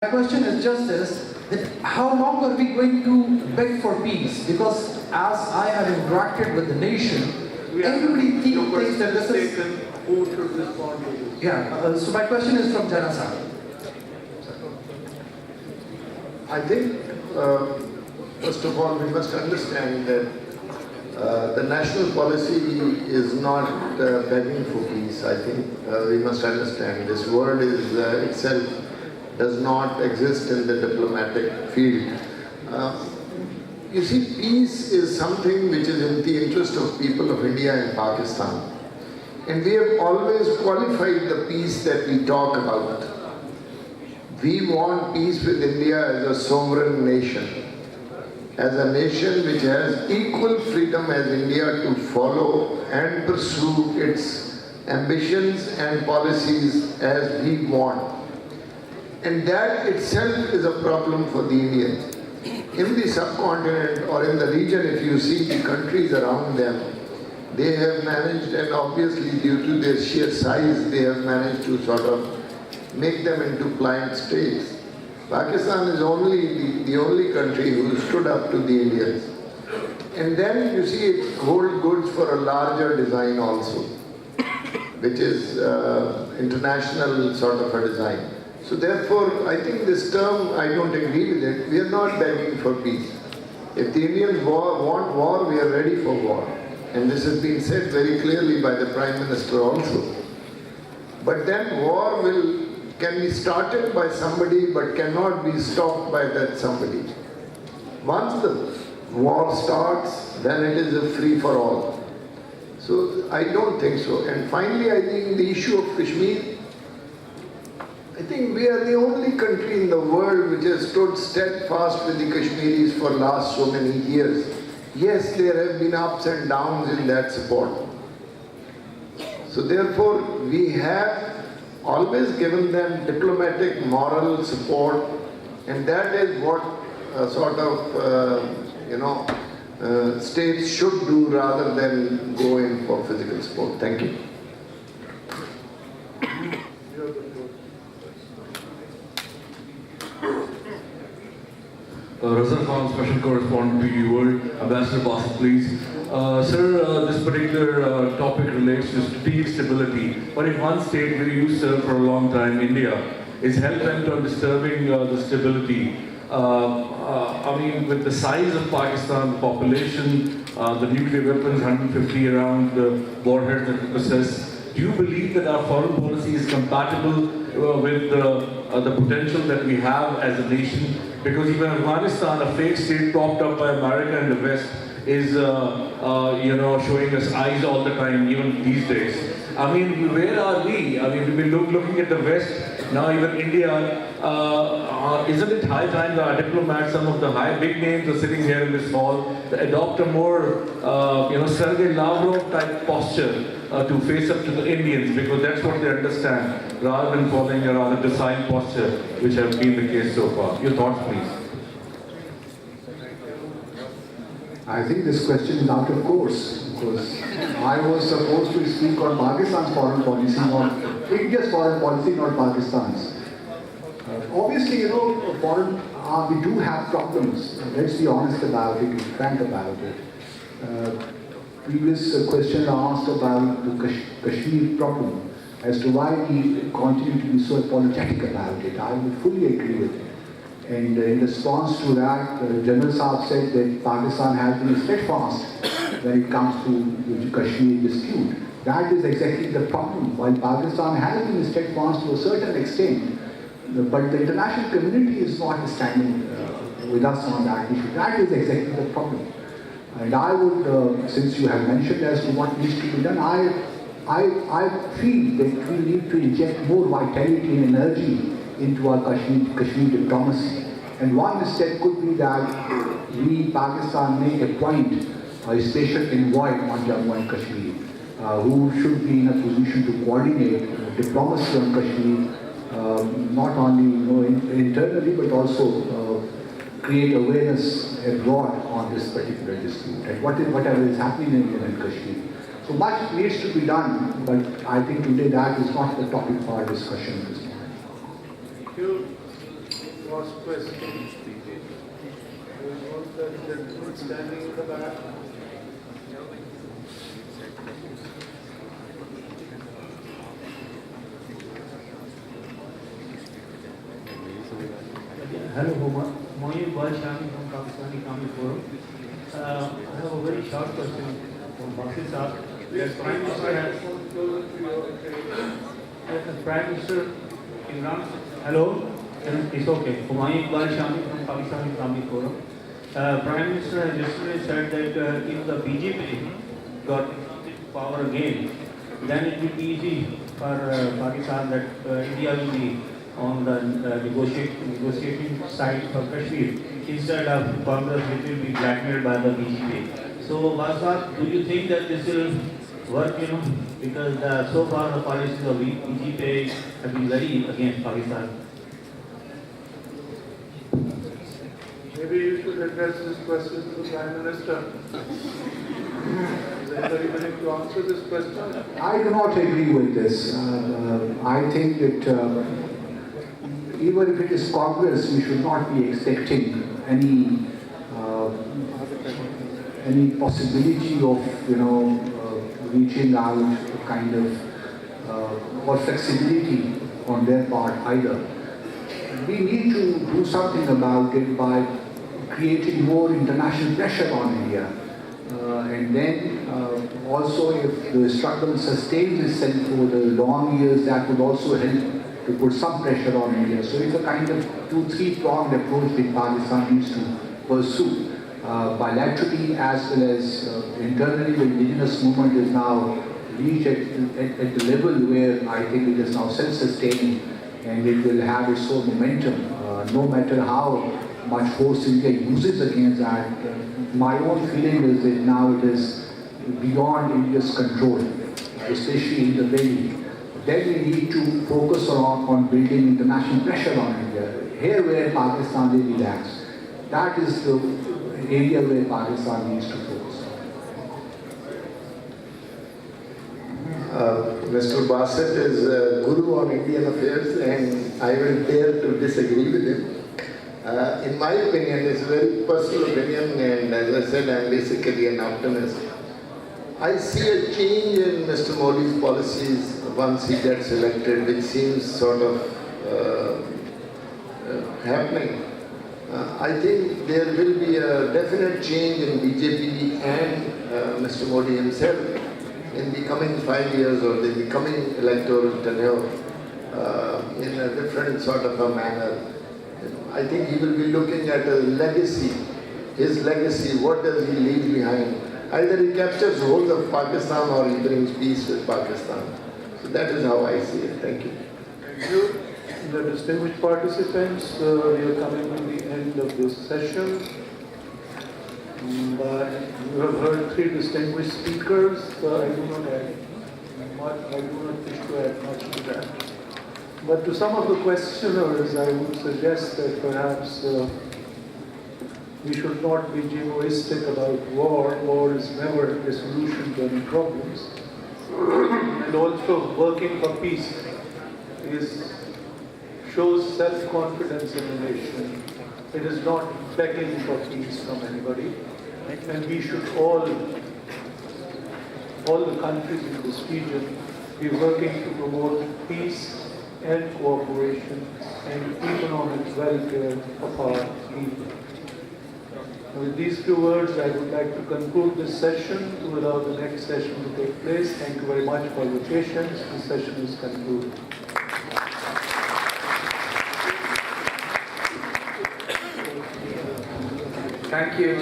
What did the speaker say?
My question is just this, that how long are we going to beg for peace? Because as I have interacted with the nation, everybody thinks that this is... Who should respond to this? Yeah, so my question is from Jana sir. I think, first of all, we must understand that the national policy is not begging for peace. I think we must understand this word is itself does not exist in the diplomatic field. You see, peace is something which is in the interest of people of India and Pakistan. And we have always qualified the peace that we talk about. We want peace with India as a sovereign nation, as a nation which has equal freedom as India to follow and pursue its ambitions and policies as we want. And that itself is a problem for the Indians. In the subcontinent or in the region, if you see the countries around them, they have managed, and obviously due to their sheer size, they have managed to sort of make them into pliant states. Pakistan is the only country who stood up to the Indians. And then you see it hold goods for a larger design also, which is international sort of a design. So therefore, I think this term, I don't agree with it. We are not begging for peace. If the Indians want war, we are ready for war. And this has been said very clearly by the Prime Minister also. But then war can be started by somebody but cannot be stopped by that somebody. Once the war starts, then it is a free-for-all. So I don't think so. And finally, I think the issue of Kashmir, I think we are the only country in the world which has stood steadfast with the Kashmiris for last so many years. Yes, there have been ups and downs in that support. So therefore, we have always given them diplomatic, moral support, and that is what states should do rather than go in for physical support. Thank you. Razak Khan, Special Correspondent, PD World. Ambassador Basit, please. Sir, this particular topic relates to strategic stability. But in one state where you served for a long time, India, is hell-bent on disturbing the stability. I mean, with the size of Pakistan, the population, the nuclear weapons, 150 around the warheads that we possess, do you believe that our foreign policy is compatible with the potential that we have as a nation? Because even Afghanistan, a fake state propped up by America and the West, is showing us eyes all the time, even these days. I mean, where are we? I mean, we've been looking at the West, now even India. Isn't it high time that our diplomats, some of the big names are sitting here in this hall, to adopt a more, Sergei Lavrov type posture to face up to the Indians, because that's what they understand, rather than following a rather docile posture, which has been the case so far. Your thoughts, please. I think this question is out of course, because I was supposed to speak on Pakistan's foreign policy, not India's foreign policy, not Pakistan's. Obviously, we do have problems. Let's be honest about it, be frank about it. Previous question asked about the Kashmir problem, as to why we continue to be so apologetic about it. I would fully agree with it. And in response to that, General Saab said that Pakistan has been steadfast when it comes to the Kashmir dispute. That is exactly the problem. While Pakistan has been steadfast to a certain extent, but the international community is not standing with us on that issue. That is exactly the problem. And I would, since you have mentioned as to what needs to be done, I feel that we need to inject more vitality and energy into our Kashmir diplomacy. And one step could be that we, Pakistan, may appoint a special envoy on Jammu and Kashmir, who should be in a position to coordinate diplomacy on Kashmir, not only internally, but also create awareness abroad on this particular dispute and whatever is happening in Kashmir. So much needs to be done, but I think today that is not the topic for our discussion this morning. Thank you. Last question. There was that gentleman standing in the back. Hello, Moin Shami from Pakistani Economic Forum. I have a very short question from Basit Saab. The Prime Minister Prime Minister Imran. Hello, it's okay. Moin Shami from Pakistani Economic Forum. Prime Minister has yesterday said that if the BJP got power again, then it will be easy for Pakistan that India will be on the negotiating side for Kashmir instead of Congress, which will be blackmailed by the BJP. So, Basat, do you think that this will work, because so far the policies of BJP have been very against Pakistan? Maybe you should address this question to the Prime Minister. Is anybody willing to answer this question? I do not agree with this. I think that even if it is Congress, we should not be expecting any possibility of reaching out kind of or flexibility on their part either. We need to do something about it by creating more international pressure on India. And then also if the struggle sustains itself for the long years, that would also help to put some pressure on India. So it's a kind of 2-3-pronged approach that Pakistan needs to pursue. Bilaterally as well as internally, the indigenous movement is now reached at the level where I think it is now self-sustaining and it will have its own momentum, no matter how much force India uses against that. My own feeling is that now it is beyond India's control, especially in the Valley. Then we need to focus on building international pressure on India. Here where Pakistan really lacks. That is the area where Pakistan needs to focus on. Mr. Bassett is a guru on Indian affairs, and I will dare to disagree with him. In my opinion, it's a very personal opinion, and as I said, I'm basically an optimist. I see a change in Mr. Modi's policies once he gets elected, which seems sort of happening. I think there will be a definite change in BJP and Mr. Modi himself in the coming 5 years or the coming electoral tenure in a different sort of a manner. I think he will be looking at a legacy. His legacy, what does he leave behind? Either he captures whole of Pakistan or he brings peace with Pakistan. So that is how I see it. Thank you. Thank you. The distinguished participants, we are coming to the end of this session. But you have heard 3 distinguished speakers. I do not wish to add much to that. But to some of the questioners, I would suggest that perhaps we should not be jingoistic about war. War is never a solution to any problems. And also working for peace shows self-confidence in the nation. It is not begging for peace from anybody. And we should all the countries in this region, be working to promote peace and cooperation and economic welfare of our people. With these few words, I would like to conclude this session to allow the next session to take place. Thank you very much for your patience. This session is concluded. Thank you.